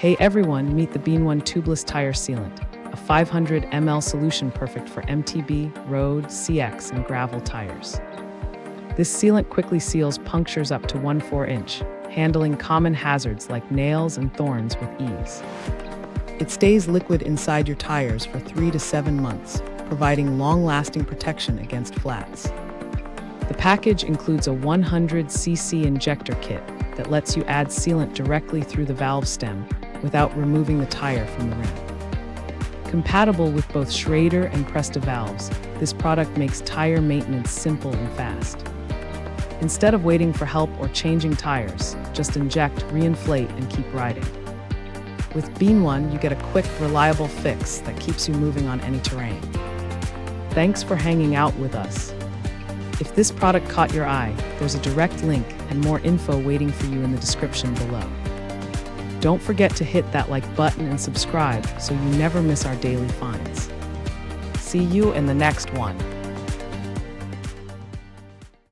Hey everyone, meet the Beanewone Tubeless Tire Sealant, a 500 ml solution perfect for MTB, road, CX, and gravel tires. This sealant quickly seals punctures up to 1/4 inch, handling common hazards like nails and thorns with ease. It stays liquid inside your tires for 3 to 7 months, providing long-lasting protection against flats. The package includes a 100cc injector kit that lets you add sealant directly through the valve stem without removing the tire from the rim. Compatible with both Schrader and Presta valves, this product makes tire maintenance simple and fast. Instead of waiting for help or changing tires, just inject, reinflate, and keep riding. With Beanewone, you get a quick, reliable fix that keeps you moving on any terrain. Thanks for hanging out with us. If this product caught your eye, there's a direct link and more info waiting for you in the description below. Don't forget to hit that like button and subscribe so you never miss our daily finds. See you in the next one.